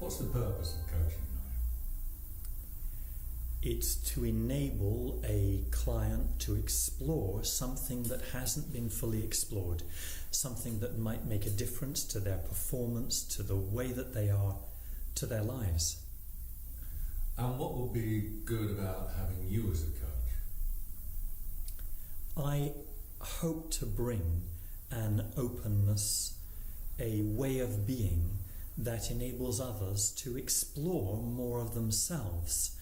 What's the purpose of coaching, Nigel? It's to enable a client to explore something that hasn't been fully explored, something that might make a difference to their performance, to the way that they are, to their lives. And what would be good about having you as a coach? I hope to bring an openness, a way of being that enables others to explore more of themselves.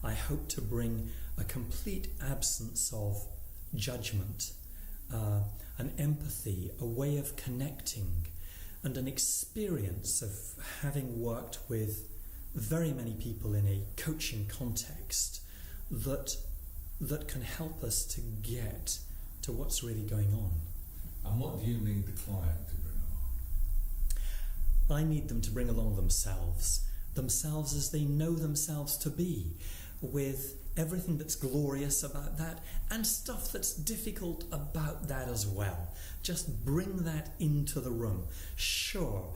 I hope to bring a complete absence of judgment, an empathy, a way of connecting, and an experience of having worked with very many people in a coaching context that can help us to get to what's really going on. And what do you need the client to bring along? I need them to bring along themselves as they know themselves to be, with everything that's glorious about that and stuff that's difficult about that as well. Just bring that into the room. Sure,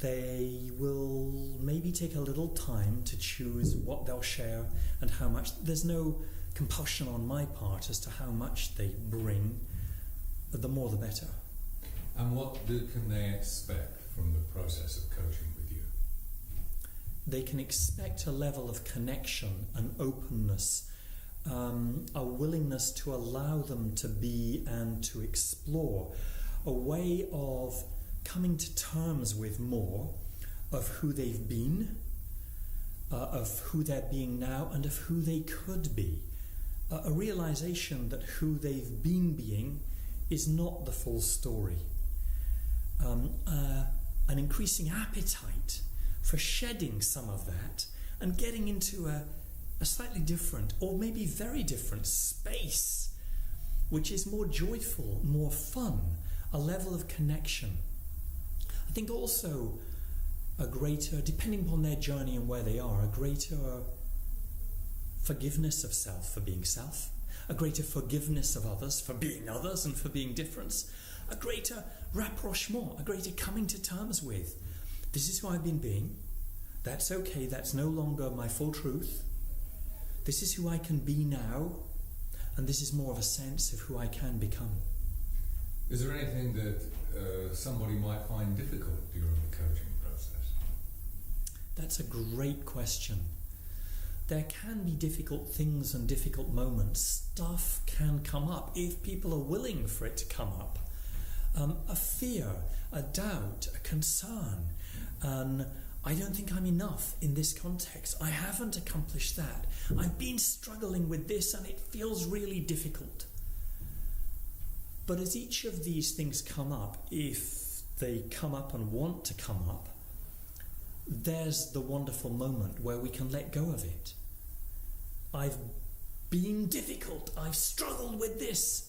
they will maybe take a little time to choose what they'll share and how much. There's no compulsion on my part as to how much they bring. The more the better. And what can they expect from the process of coaching with you? They can expect a level of connection, an openness, a willingness to allow them to be and to explore, a way of coming to terms with more of who they've been, of who they're being now, and of who they could be. A realization that who they've been being is not the full story. An increasing appetite for shedding some of that and getting into a slightly different, or maybe very different space, which is more joyful, more fun, a level of connection. I think also a greater, depending upon their journey and where they are, a greater forgiveness of self for being self, a greater forgiveness of others for being others and for being different, a greater rapprochement, a greater coming to terms with, this is who I've been being, that's okay, that's no longer my full truth, this is who I can be now, and this is more of a sense of who I can become. Is there anything that somebody might find difficult during the coaching process? That's a great question. There can be difficult things and difficult moments. Stuff can come up if people are willing for it to come up. A fear, a doubt, a concern. I don't think I'm enough in this context. I haven't accomplished that. I've been struggling with this and it feels really difficult. But as each of these things come up, if they come up and want to come up, there's the wonderful moment where we can let go of it. I've been difficult, I've struggled with this,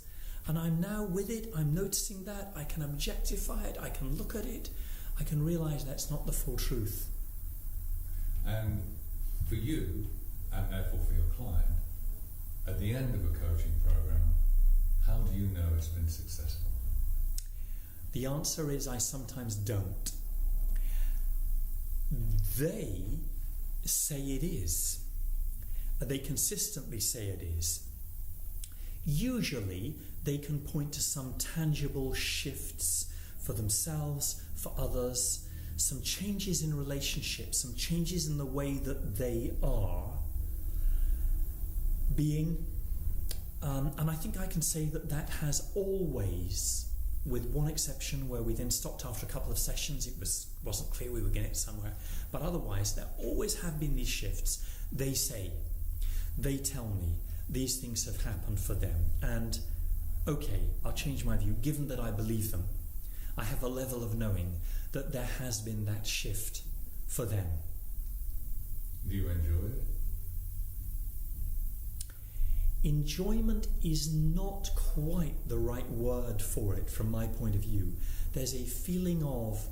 and I'm now with it, I'm noticing that, I can objectify it, I can look at it, I can realise that's not the full truth. And for you, and therefore for your client, at the end of a coaching program, how do you know it's been successful? The answer is I sometimes don't. They say it is. They consistently say it is. Usually they can point to some tangible shifts for themselves, for others, some changes in relationships, some changes in the way that they are being. And I think I can say that has always, with one exception where we then stopped after a couple of sessions, it wasn't clear we were getting somewhere, but otherwise there always have been these shifts. They say, they tell me these things have happened for them, and okay, I'll change my view. Given that I believe them, I have a level of knowing that there has been that shift for them. Do you enjoy it? Enjoyment is not quite the right word for it from my point of view. There's a feeling of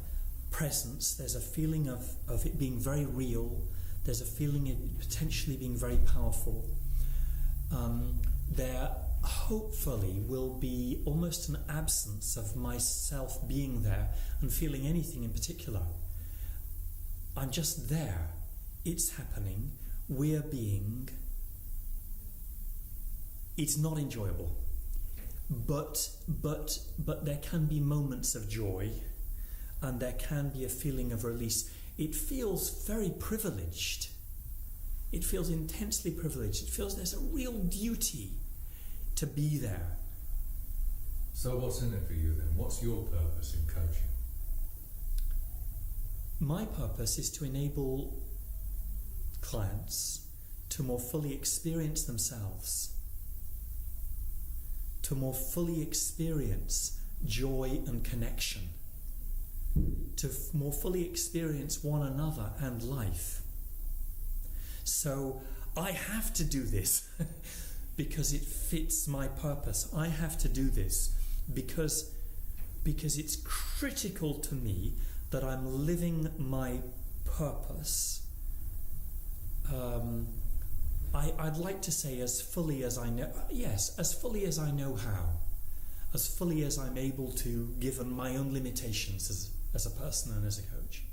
presence, there's a feeling of it being very real, there's a feeling of it potentially being very powerful. There hopefully will be almost an absence of myself being there and feeling anything in particular. I'm just there. It's happening. We're being. It's not enjoyable. But there can be moments of joy, and there can be a feeling of release. It feels very privileged. It feels intensely privileged. It feels there's a real duty to be there. So what's in it for you then? What's your purpose in coaching? My purpose is to enable clients to more fully experience themselves, to more fully experience joy and connection, to more fully experience one another and life. So I have to do this because it fits my purpose. I have to do this because it's critical to me that I'm living my purpose. I'd like to say as fully as I know. Yes, as fully as I know how. As fully as I'm able to, given my own limitations as a person and as a coach.